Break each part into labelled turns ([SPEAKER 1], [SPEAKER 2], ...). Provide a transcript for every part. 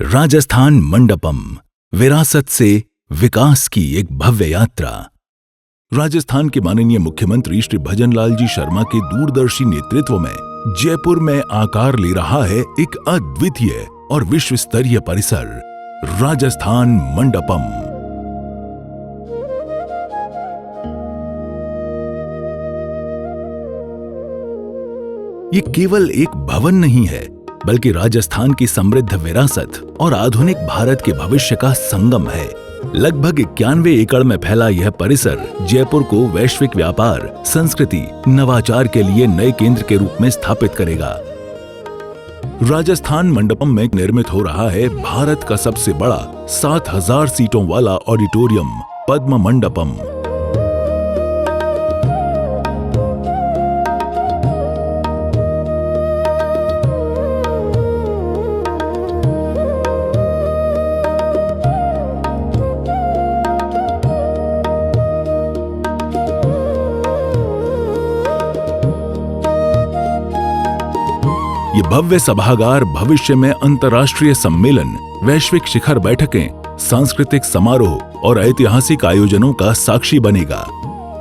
[SPEAKER 1] राजस्थान मंडपम, विरासत से विकास की एक भव्य यात्रा। राजस्थान के माननीय मुख्यमंत्री श्री भजनलाल जी शर्मा के दूरदर्शी नेतृत्व में जयपुर में आकार ले रहा है एक अद्वितीय और विश्व स्तरीय परिसर, राजस्थान मंडपम। ये केवल एक भवन नहीं है, बल्कि राजस्थान की समृद्ध विरासत और आधुनिक भारत के भविष्य का संगम है। लगभग 91 एकड़ में फैला यह परिसर जयपुर को वैश्विक व्यापार, संस्कृति, नवाचार के लिए नए केंद्र के रूप में स्थापित करेगा। राजस्थान मंडपम में निर्मित हो रहा है भारत का सबसे बड़ा 7000 सीटों वाला ऑडिटोरियम, पद्म मंडपम। ये भव्य सभागार भविष्य में अंतर्राष्ट्रीय सम्मेलन, वैश्विक शिखर बैठकें, सांस्कृतिक समारोह और ऐतिहासिक आयोजनों का साक्षी बनेगा।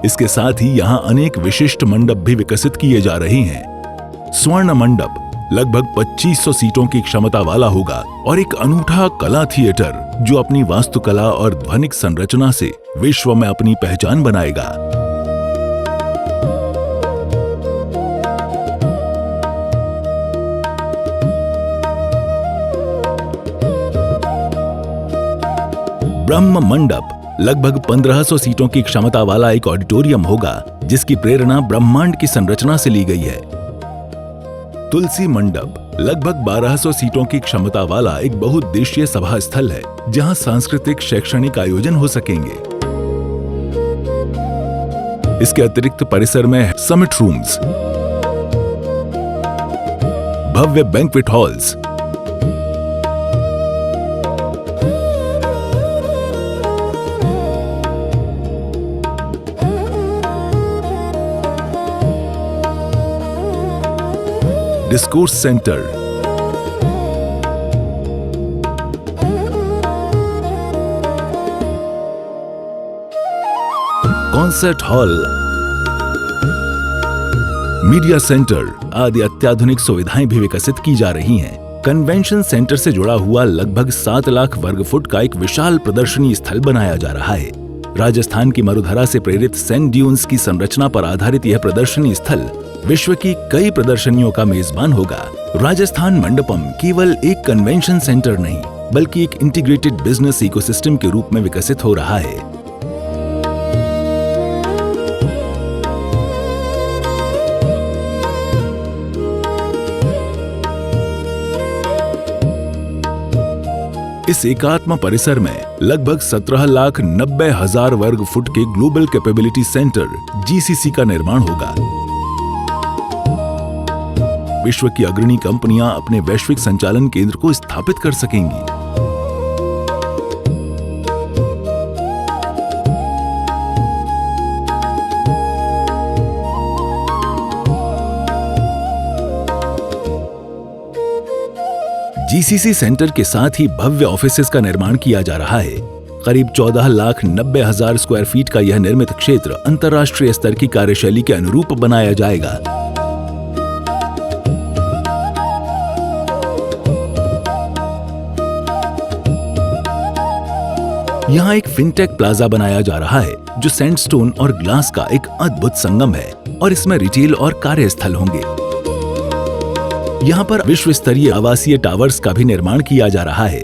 [SPEAKER 1] इसके साथ ही यहाँ अनेक विशिष्ट मंडप भी विकसित किए जा रहे हैं। स्वर्ण मंडप लगभग 2500 सीटों की क्षमता वाला होगा और एक अनूठा कला थिएटर जो अपनी वास्तुकला और ध्वनिक संरचना से विश्व में अपनी पहचान बनाएगा। ब्रह्म मंडप लगभग 1500 सीटों की क्षमता वाला एक ऑडिटोरियम होगा, जिसकी प्रेरणा ब्रह्मांड की संरचना से ली गई है। तुलसी मंडप लगभग 1200 सीटों की क्षमता वाला एक बहुउद्देशीय सभा स्थल है, जहां सांस्कृतिक, शैक्षणिक आयोजन हो सकेंगे। इसके अतिरिक्त परिसर में समिट रूम्स, भव्य banquet halls, discourse centre, concert hall, media centre आदि अत्याधुनिक सुविधाएं भी विकसित की जा रही हैं। कन्वेंशन सेंटर से जुड़ा हुआ लगभग 7 लाख वर्ग फुट का एक विशाल प्रदर्शनी स्थल बनाया जा रहा है। राजस्थान की मरुधरा से प्रेरित सैंड ड्यून्स की संरचना पर आधारित यह प्रदर्शनी स्थल विश्व की कई प्रदर्शनियों का मेजबान होगा। राजस्थान मंडपम केवल एक कन्वेंशन सेंटर नहीं, बल्कि एक इंटीग्रेटेड बिजनेस इकोसिस्टम के रूप में विकसित हो रहा है। इस एकात्म परिसर में लगभग 17,90,000 वर्ग फुट के ग्लोबल कैपेबिलिटी सेंटर GCC का निर्माण होगा। विश्व की अग्रणी कंपनियां अपने वैश्विक संचालन केंद्र को स्थापित कर सकेंगी। GCC सेंटर के साथ ही भव्य ऑफिसेस का निर्माण किया जा रहा है। करीब 14,90,000 स्क्वायर फीट का यह निर्मित क्षेत्र अंतर्राष्ट्रीय स्तर की कार्यशैली के अनुरूप बनाया जाएगा। यहाँ एक फिनटेक प्लाजा बनाया जा रहा है, जो सैंडस्टोन और ग्लास का एक अद्भुत संगम है, और इसमें रिटेल और कार्यस्थल होंगे। यहाँ पर विश्व स्तरीय आवासीय टावर्स का भी निर्माण किया जा रहा है।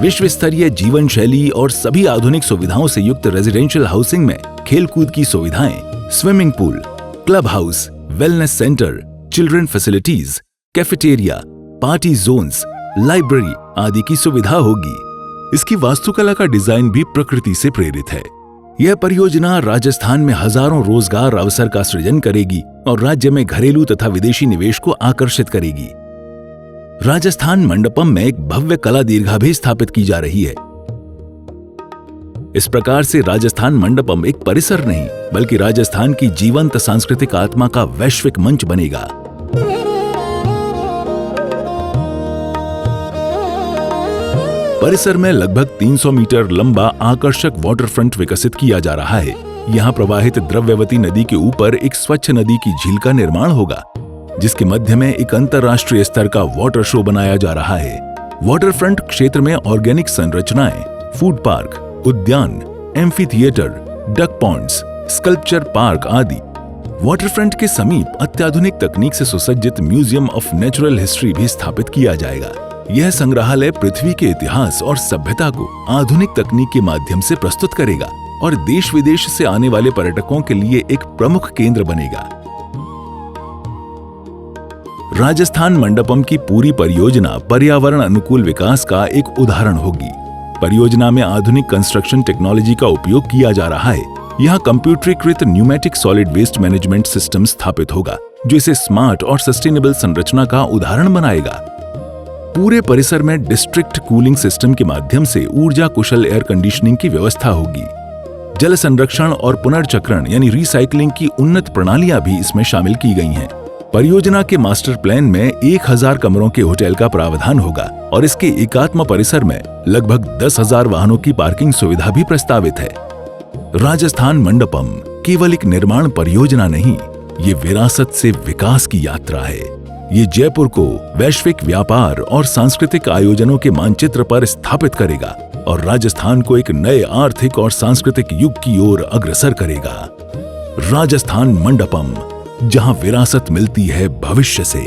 [SPEAKER 1] विश्व स्तरीय जीवन शैली और सभी आधुनिक सुविधाओं से युक्त रेजिडेंशियल हाउसिंग में खेलकूद की सुविधाएं, swimming pool, club house, wellness centre, children facilities, cafeteria, party zones, library आदि की सुविधा होगी। इसकी वास्तुकला का डिजाइन भी प्रकृति से प्रेरित है। यह परियोजना राजस्थान में हजारों रोजगार अवसर का सृजन करेगी और राज्य में घरेलू तथा विदेशी निवेश को आकर्षित करेगी। राजस्थान मंडपम में एक भव्य कला दीर्घा भी स्थापित की जा रही है। इस प्रकार से राजस्थान मंडपम एक परिसर नहीं, बल्कि राजस्थान की जीवंत सांस्कृतिक आत्मा का वैश्विक मंच बनेगा। परिसर में लगभग 300 मीटर लंबा आकर्षक वाटरफ्रंट विकसित किया जा रहा है। यहाँ प्रवाहित द्रव्यवती नदी के ऊपर एक स्वच्छ नदी की झील का निर्माण होगा, जिसके मध्य में एक अंतर्राष्ट्रीय स्तर का वाटर शो बनाया जा रहा है। वाटरफ्रंट क्षेत्र में ऑर्गेनिक संरचनाएं, फूड पार्क, उद्यान, amphitheatre, duck ponds, sculpture park आदि। वाटरफ्रंट के समीप अत्याधुनिक तकनीक से सुसज्जित म्यूजियम ऑफ नेचुरल हिस्ट्री भी स्थापित किया जाएगा। यह संग्रहालय पृथ्वी के इतिहास और सभ्यता को आधुनिक तकनीक के माध्यम से प्रस्तुत करेगा और देश विदेश से आने वाले पर्यटकों के लिए एक प्रमुख केंद्र बनेगा। राजस्थान मंडपम की पूरी परियोजना पर्यावरण अनुकूल विकास का एक उदाहरण होगी। परियोजना में आधुनिक कंस्ट्रक्शन टेक्नोलॉजी का उपयोग किया जा रहा है। यहाँ कंप्यूटरीकृत pneumatic solid waste management system स्थापित होगा, जो इसे स्मार्ट और सस्टेनेबल संरचना का उदाहरण बनाएगा। पूरे परिसर में डिस्ट्रिक्ट कूलिंग सिस्टम के माध्यम से ऊर्जा कुशल एयर कंडीशनिंग की व्यवस्था होगी। जल संरक्षण और पुनर्चक्रण यानी रिसाइकलिंग की उन्नत प्रणालियां भी इसमें शामिल की गई हैं। परियोजना के मास्टर प्लान में 1000 कमरों के होटल का प्रावधान होगा और इसके एकात्म परिसर में लगभग 10,000 वाहनों की पार्किंग सुविधा भी प्रस्तावित है। राजस्थान मंडपम केवल एक निर्माण परियोजना नहीं, ये विरासत से विकास की यात्रा है। ये जयपुर को वैश्विक व्यापार और सांस्कृतिक आयोजनों के मानचित्र पर स्थापित करेगा और राजस्थान को एक नए आर्थिक और सांस्कृतिक युग की ओर अग्रसर करेगा। राजस्थान मंडपम, जहां विरासत मिलती है भविष्य से।